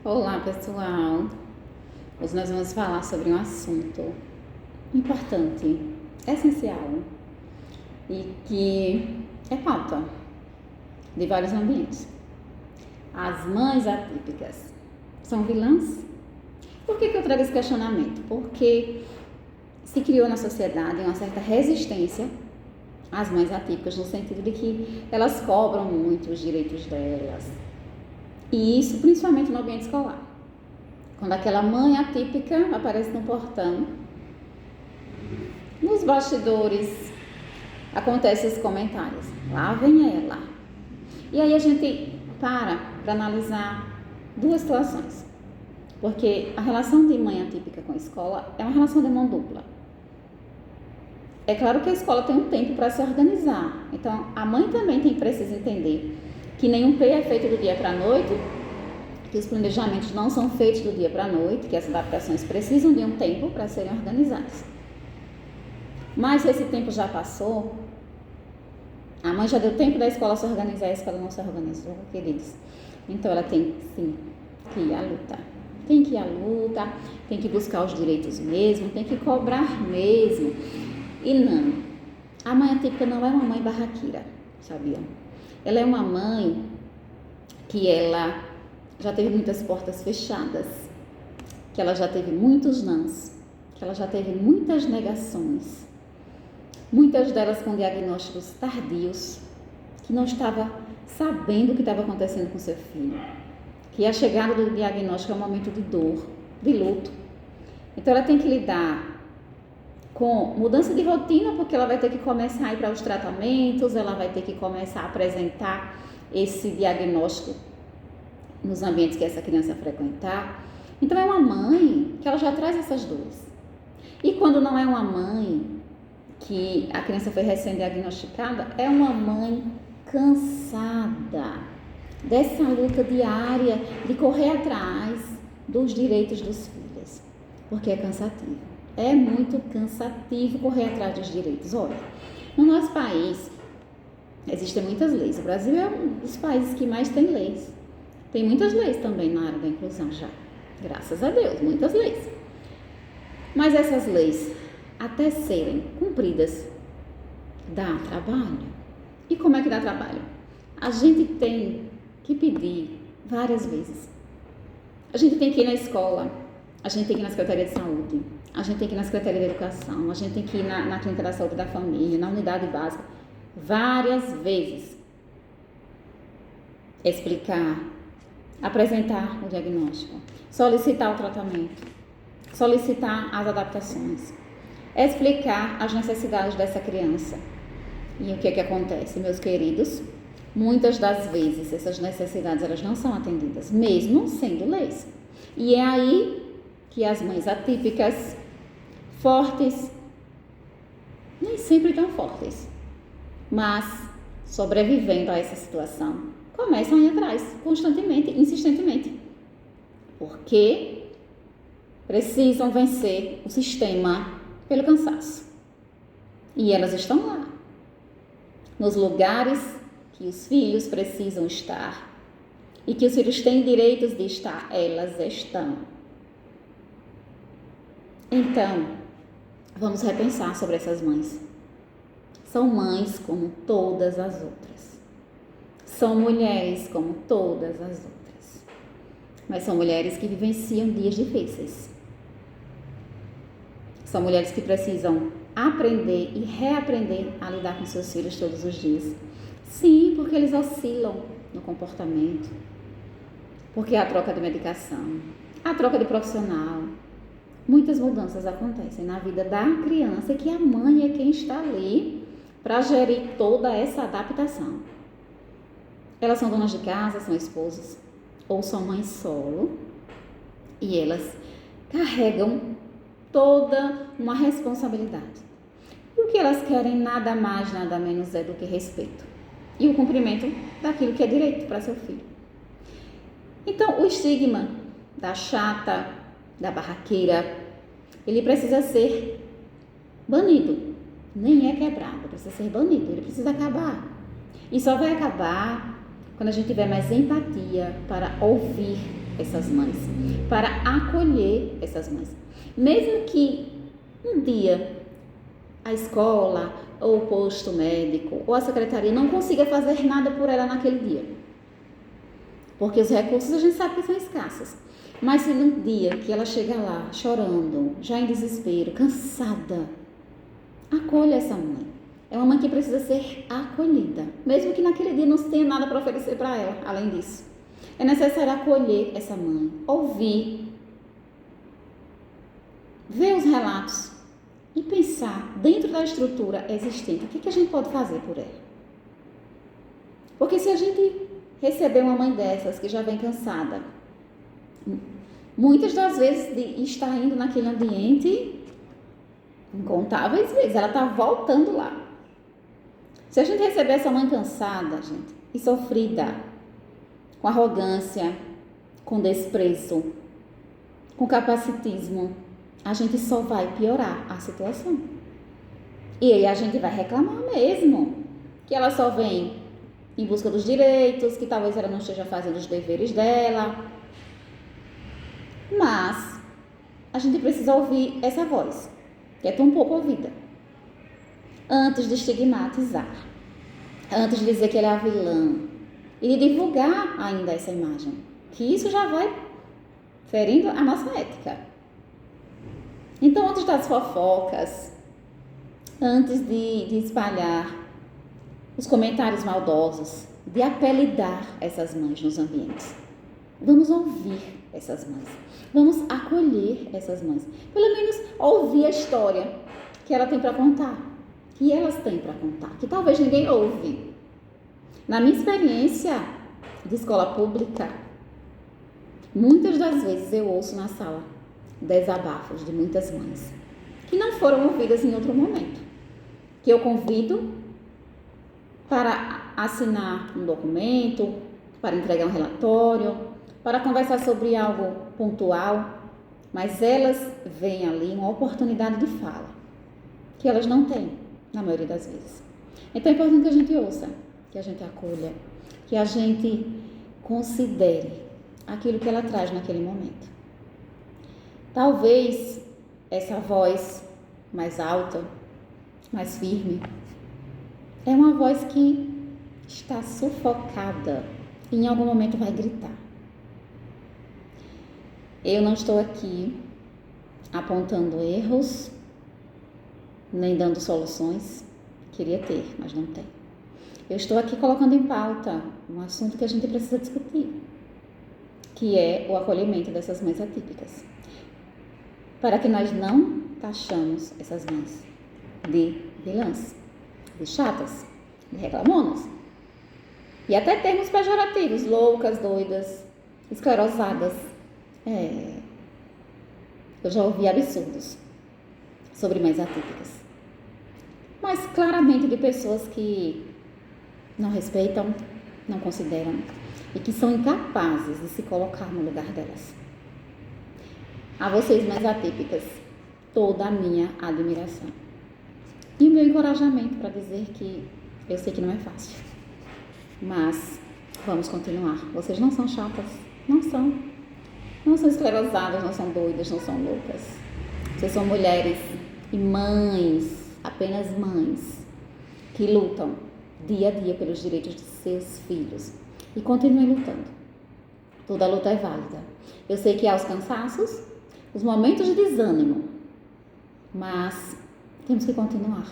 Olá pessoal, hoje nós vamos falar sobre um assunto importante, essencial e que é pauta de vários ambientes. As mães atípicas são vilãs? Por que eu trago esse questionamento? Porque se criou na sociedade uma certa resistência às mães atípicas, no sentido de que elas cobram muito os direitos delas. E isso principalmente no ambiente escolar. Quando aquela mãe atípica aparece no portão, nos bastidores acontecem os comentários. Lá vem ela. E aí a gente para analisar duas situações. Porque a relação de mãe atípica com a escola é uma relação de mão dupla. É claro que a escola tem um tempo para se organizar. Então a mãe também precisa entender que nenhum PEI é feito do dia para a noite, que os planejamentos não são feitos do dia para a noite, que as adaptações precisam de um tempo para serem organizadas. Mas se esse tempo já passou, a mãe já deu tempo da escola se organizar, a escola não se organizou, queridos. Então ela tem sim que ir à luta. Tem que ir à luta, tem que buscar os direitos mesmo, tem que cobrar mesmo. E não, a mãe atípica não é uma mãe barraqueira, sabia? Ela é uma mãe que ela já teve muitas portas fechadas, que ela já teve muitos nãos, que ela já teve muitas negações, muitas delas com diagnósticos tardios, que não estava sabendo o que estava acontecendo com seu filho, que a chegada do diagnóstico é um momento de dor, de luto. Então ela tem que lidar com mudança de rotina, porque ela vai ter que começar a ir para os tratamentos, ela vai ter que começar a apresentar esse diagnóstico nos ambientes que essa criança frequentar. Então é uma mãe que ela já traz essas dores. E quando não é uma mãe que a criança foi recém-diagnosticada, é uma mãe cansada dessa luta diária de correr atrás dos direitos dos filhos, porque é cansativo. É muito cansativo correr atrás dos direitos. Olha, no nosso país existem muitas leis. O Brasil é um dos países que mais tem leis. Tem muitas leis também na área da inclusão já. Graças a Deus, muitas leis. Mas essas leis, até serem cumpridas, dá trabalho. E como é que dá trabalho? A gente tem que pedir várias vezes. A gente tem que ir na escola, a gente tem que ir na Secretaria de Saúde, a gente tem que ir na Secretaria de Educação, a gente tem que ir na Clínica da Saúde da Família, na unidade básica, várias vezes. Explicar, apresentar o diagnóstico, solicitar o tratamento, solicitar as adaptações, explicar as necessidades dessa criança. E o que é que acontece, meus queridos? Muitas das vezes essas necessidades elas não são atendidas, mesmo sendo leis. E é aí que as mães atípicas, fortes, nem sempre tão fortes, mas sobrevivendo a essa situação, começam a ir atrás, constantemente, insistentemente, porque precisam vencer o sistema pelo cansaço. E elas estão lá, nos lugares que os filhos precisam estar e que os filhos têm direitos de estar, elas estão. Então, vamos repensar sobre essas mães. São mães como todas as outras. São mulheres como todas as outras. Mas são mulheres que vivenciam dias difíceis. São mulheres que precisam aprender e reaprender a lidar com seus filhos todos os dias. Sim, porque eles oscilam no comportamento. Porque a troca de medicação, a troca de profissional, muitas mudanças acontecem na vida da criança que a mãe é quem está ali para gerir toda essa adaptação. Elas são donas de casa, são esposas ou são mães solo e elas carregam toda uma responsabilidade. E o que elas querem nada mais, nada menos é do que respeito e o cumprimento daquilo que é direito para seu filho. Então, o estigma da chata, da barraqueira, ele precisa ser banido, nem é quebrado, precisa ser banido, ele precisa acabar. E só vai acabar quando a gente tiver mais empatia para ouvir essas mães, para acolher essas mães. Mesmo que um dia a escola, ou o posto médico, ou a secretaria não consiga fazer nada por ela naquele dia, porque os recursos a gente sabe que são escassos. Mas se no dia que ela chega lá, chorando, já em desespero, cansada, acolha essa mãe. É uma mãe que precisa ser acolhida, mesmo que naquele dia não tenha nada para oferecer para ela, além disso. É necessário acolher essa mãe, ouvir, ver os relatos e pensar dentro da estrutura existente, o que a gente pode fazer por ela. Porque se a gente receber uma mãe dessas que já vem cansada, muitas das vezes de estar indo naquele ambiente, incontáveis vezes, ela está voltando lá. Se a gente receber essa mãe cansada, gente, e sofrida, com arrogância, com desprezo, com capacitismo, a gente só vai piorar a situação. E aí a gente vai reclamar mesmo, que ela só vem em busca dos direitos, que talvez ela não esteja fazendo os deveres dela. Mas a gente precisa ouvir essa voz, que é tão pouco ouvida, antes de estigmatizar, antes de dizer que ele é a vilã, e de divulgar ainda essa imagem, que isso já vai ferindo a nossa ética. Então, antes das fofocas, antes de espalhar os comentários maldosos, de apelidar essas mães nos ambientes, vamos ouvir essas mães, vamos acolher essas mães, pelo menos ouvir a história que ela tem para contar, que elas têm para contar, que talvez ninguém ouve. Na minha experiência de escola pública, muitas das vezes eu ouço na sala desabafos de muitas mães que não foram ouvidas em outro momento, que eu convido para assinar um documento, para entregar um relatório, para conversar sobre algo pontual, mas elas veem ali uma oportunidade de fala, que elas não têm, na maioria das vezes. Então é importante que a gente ouça, que a gente acolha, que a gente considere aquilo que ela traz naquele momento. Talvez essa voz mais alta, mais firme, é uma voz que está sufocada e em algum momento vai gritar. Eu não estou aqui apontando erros, nem dando soluções. Queria ter, mas não tem. Eu estou aqui colocando em pauta um assunto que a gente precisa discutir, que é o acolhimento dessas mães atípicas, para que nós não taxamos essas mães de vilãs, de chatas, de reclamonas, e até termos pejorativos, loucas, doidas, esclerosadas. Eu já ouvi absurdos sobre mães atípicas, mas claramente de pessoas que não respeitam, não consideram e que são incapazes de se colocar no lugar delas. A vocês, mães atípicas, toda a minha admiração e o meu encorajamento para dizer que eu sei que não é fácil, mas vamos continuar. Vocês não são chatas, não são esclerosadas, não são doidas, não são loucas. Vocês são mulheres e mães, apenas mães, que lutam dia a dia pelos direitos de seus filhos e continuem lutando. Toda luta é válida. Eu sei que há os cansaços, os momentos de desânimo, mas temos que continuar.